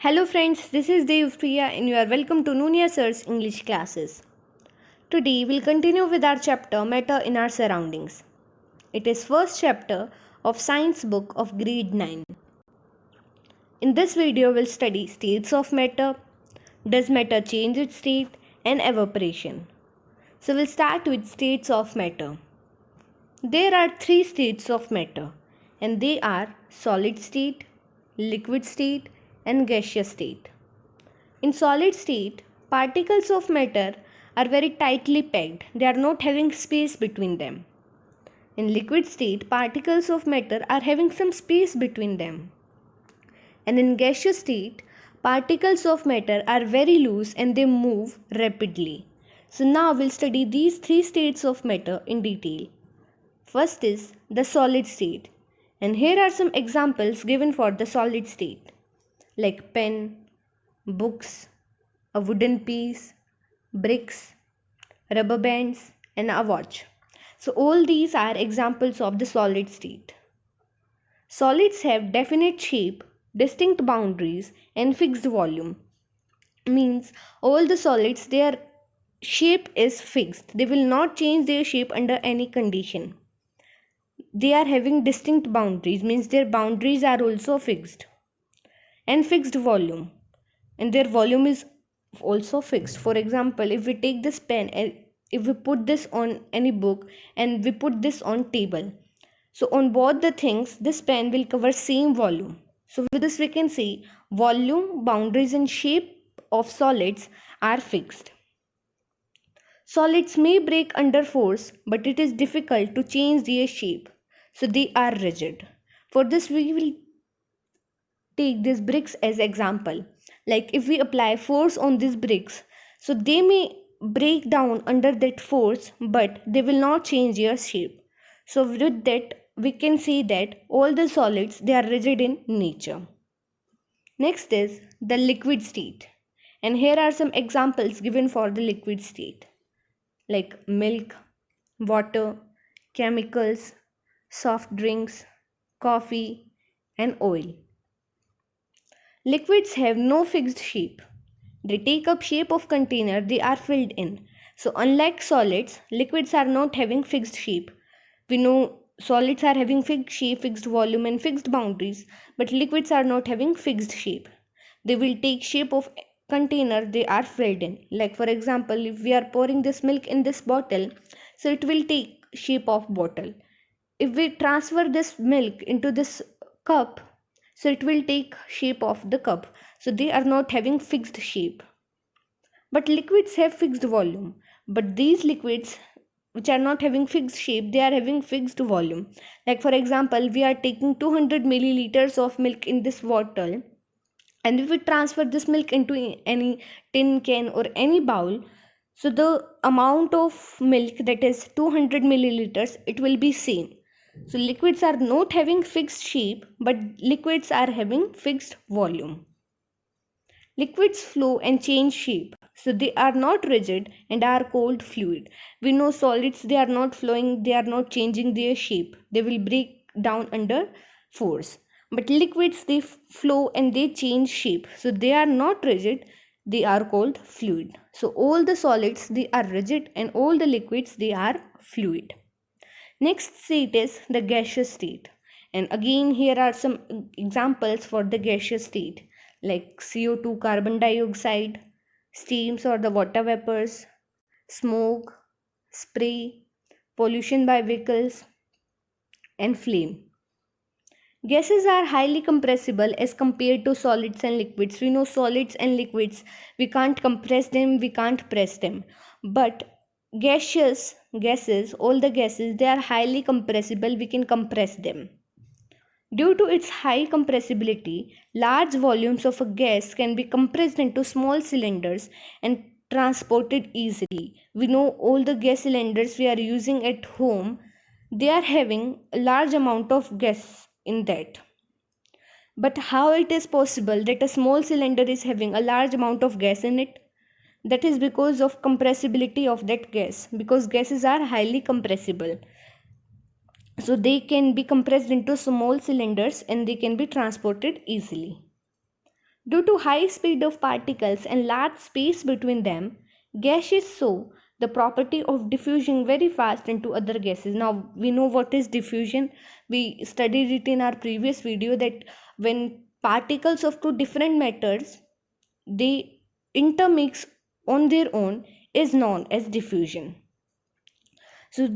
Hello friends, this is Devpriya and you are welcome to Nunia Sir's English classes. Today we'll continue with our chapter Matter in Our Surroundings. It is first chapter of science book of grade 9. In this video we'll study states of matter, does matter change its state and evaporation. So we'll start with states of matter. There are three states of matter and they are solid state, liquid state and gaseous state. In solid state, particles of matter are very tightly packed. They are not having space between them. In liquid state, particles of matter are having some space between them. And in gaseous state, particles of matter are very loose and they move rapidly. So now we'll study these three states of matter in detail. First is the solid state. And here are some examples given for the solid state, like pen, books, a wooden piece, bricks, rubber bands, and a watch. So, all these are examples of the solid state. Solids have definite shape, distinct boundaries, and fixed volume. Means all the solids, their shape is fixed. They will not change their shape under any condition. They are having distinct boundaries, means their boundaries are also fixed, and fixed volume, and their volume is also fixed. For example, if we take this pen and if we put this on any book and we put this on table, so on both the things this pen will cover same volume. So with this we can say volume, boundaries and shape of solids are fixed. Solids may break under force, but it is difficult to change their shape, so they are rigid. For this we will take these bricks as example. Like if we apply force on these bricks, so they may break down under that force, but they will not change their shape. So with that we can say that all the solids, they are rigid in nature. Next is the liquid state, and here are some examples given for the liquid state, like milk, water, chemicals, soft drinks, coffee and oil. Liquids have no fixed shape. They take up shape of container they are filled in. So unlike solids, liquids are not having fixed shape. We know solids are having fixed shape, fixed volume and fixed boundaries, but liquids are not having fixed shape. They will take shape of container they are filled in. Like for example, if we are pouring this milk in this bottle, so it will take shape of bottle. If we transfer this milk into this cup, so it will take shape of the cup. So they are not having fixed shape, but liquids have fixed volume. But these liquids which are not having fixed shape, they are having fixed volume. Like for example, we are taking 200 milliliters of milk in this bottle, and if we transfer this milk into any tin can or any bowl, so the amount of milk, that is 200 milliliters, it will be same. So liquids are not having fixed shape, but liquids are having fixed volume. Liquids flow and change shape, so they are not rigid and are called fluid. We know solids, they are not flowing, they are not changing their shape. They will break down under force. But liquids, they flow and they change shape, so they are not rigid, they are called fluid. So all the solids, they are rigid and all the liquids, they are fluid. Next state is the gaseous state. And again, here are some examples for the gaseous state, like CO2, carbon dioxide, steams or the water vapors, smoke, spray, pollution by vehicles, and flame. Gases are highly compressible as compared to solids and liquids. We know solids and liquids, we can't compress them, we can't press them. But gases, all the gases, they are highly compressible, we can compress them. Due to its high compressibility, large volumes of a gas can be compressed into small cylinders and transported easily. We know all the gas cylinders we are using at home, they are having a large amount of gas in that. But how it is possible that a small cylinder is having a large amount of gas in it? That is because of compressibility of that gas, because gases are highly compressible. So they can be compressed into small cylinders and they can be transported easily. Due to high speed of particles and large space between them, gases show the property of diffusing very fast into other gases. Now we know what is diffusion. We studied it in our previous video that when particles of two different matters they intermix on their own is known as diffusion. So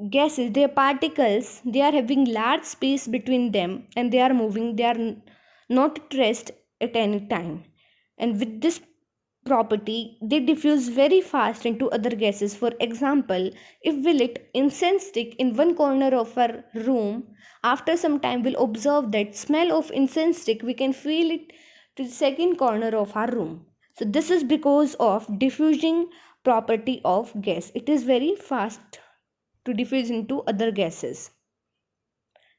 gases, their particles, they are having large space between them and they are moving, they are not at rest at any time. And with this property, they diffuse very fast into other gases. For example, if we lit incense stick in one corner of our room, after some time we'll observe that smell of incense stick, we can feel it to the second corner of our room. So this is because of diffusing property of gas. It is very fast to diffuse into other gases.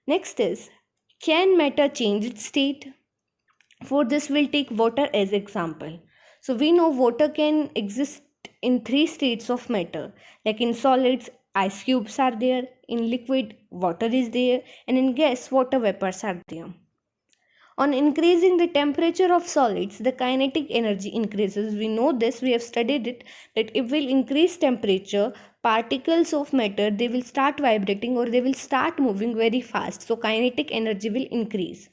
Next is, can matter change its state? For this we'll take water as example. So we know water can exist in three states of matter. Like in solids, ice cubes are there, in liquid, water is there, and in gas, water vapors are there. On increasing the temperature of solids, the kinetic energy increases. We know this, we have studied it, that if we'll increase temperature, particles of matter, they will start vibrating or they will start moving very fast. So kinetic energy will increase.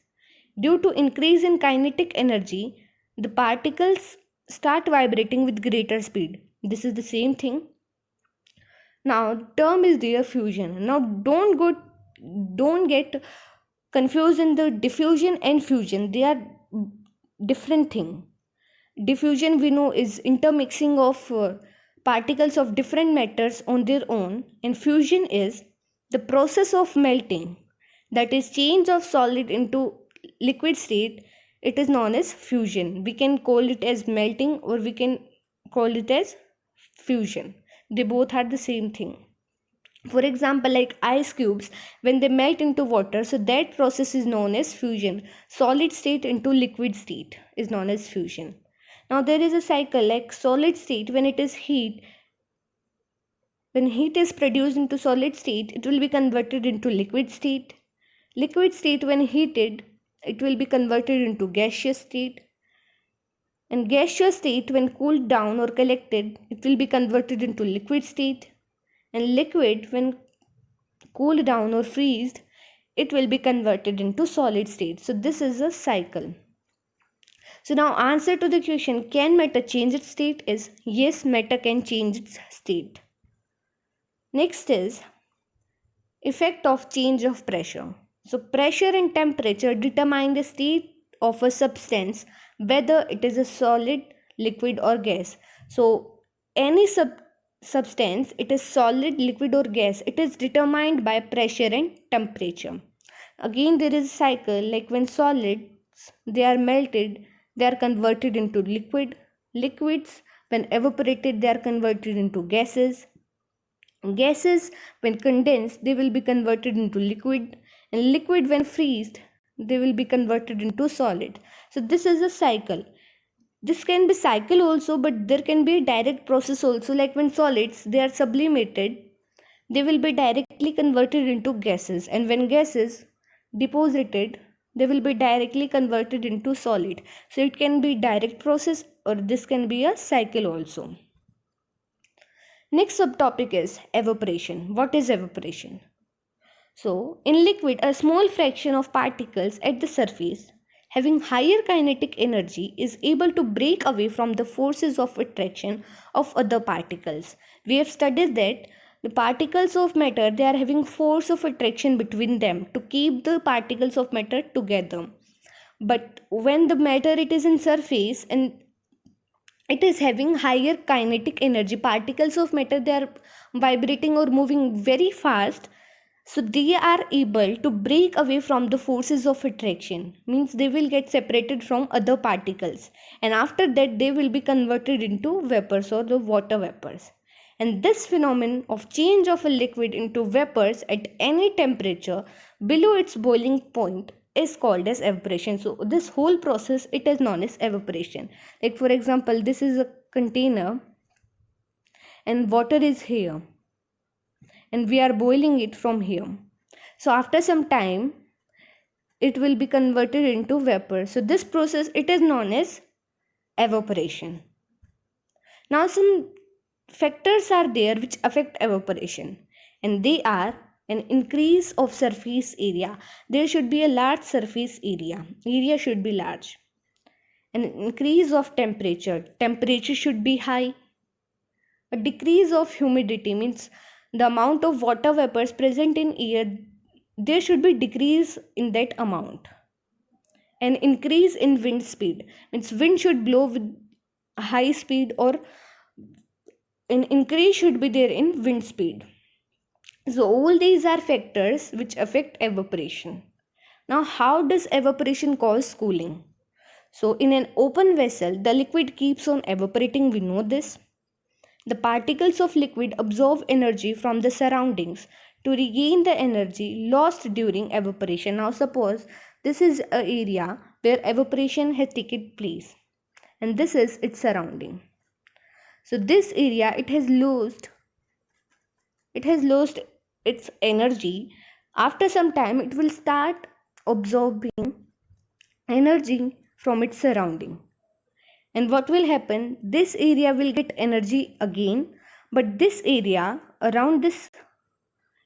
Due to increase in kinetic energy, the particles start vibrating with greater speed. This is the same thing. Now, term is there fusion. Now, don't get confused in the diffusion and fusion. They are different thing. Diffusion we know is intermixing of particles of different matters on their own, and fusion is the process of melting, that is change of solid into liquid state. It is known as fusion. We can call it as melting or we can call it as fusion. They both are the same thing. For example, like ice cubes, when they melt into water, so that process is known as fusion. Solid state into liquid state is known as fusion. Now there is a cycle, like solid state, when it is heat, when heat is produced into solid state, it will be converted into liquid state. Liquid state, when heated, it will be converted into gaseous state. And gaseous state, when cooled down or collected, it will be converted into liquid state. And liquid, when cooled down or freezed, it will be converted into solid state. So this is a cycle. So now answer to the question, can matter change its state, is yes, matter can change its state. Next is effect of change of pressure. So pressure and temperature determine the state of a substance, whether it is a solid, liquid or gas. So any substance, it is solid, liquid or gas, it is determined by pressure and temperature. Again there is a cycle, like when solids they are melted, they are converted into liquids when evaporated they are converted into gases when condensed they will be converted into liquid, and liquid when freezed they will be converted into solid. So this is a cycle. This can be cycle also, but there can be a direct process also, like when solids they are sublimated they will be directly converted into gases, and when gases deposited they will be directly converted into solid. So it can be direct process or this can be a cycle also. Next subtopic is evaporation. What is evaporation? So in liquid, a small fraction of particles at the surface having higher kinetic energy is able to break away from the forces of attraction of other particles. We have studied that the particles of matter, they are having force of attraction between them to keep the particles of matter together. But when the matter it is in surface and it is having higher kinetic energy, particles of matter they are vibrating or moving very fast, so they are able to break away from the forces of attraction, means they will get separated from other particles, and after that they will be converted into vapors or the water vapors. And this phenomenon of change of a liquid into vapors at any temperature below its boiling point is called as evaporation. So this whole process it is known as evaporation. Like for example, this is a container and water is here and we are boiling it from here. So after some time it will be converted into vapor. So this process, it is known as evaporation. Now some factors are there which affect evaporation, and they are an increase of surface area. There should be a large surface area should be large. An increase of temperature should be high. A decrease of humidity means the amount of water vapors present in air, there should be decrease in that amount. An increase in wind speed means wind should blow with high speed, or an increase should be there in wind speed. So all these are factors which affect evaporation. Now how does evaporation cause cooling? So in an open vessel, the liquid keeps on evaporating, we know this. The particles of liquid absorb energy from the surroundings to regain the energy lost during evaporation. Now suppose this is an area where evaporation has taken place, and this is its surrounding. So this area, it has lost its energy. After some time it will start absorbing energy from its surrounding. And what will happen? This area will get energy again, but this area around this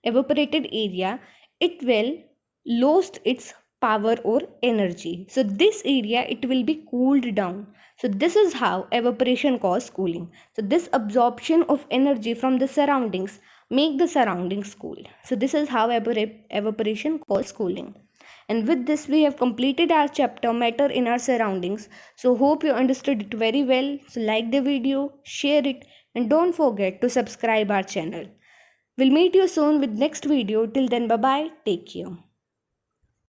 evaporated area, it will lost its power or energy. So this area, it will be cooled down. So this is how evaporation causes cooling. So this absorption of energy from the surroundings make the surroundings cool. So this is how evaporation causes cooling. And with this we have completed our chapter matter in our surroundings. So hope you understood it very well. So like the video, share it, and don't forget to subscribe our channel. We'll meet you soon with next video. Till then, bye bye. Take care.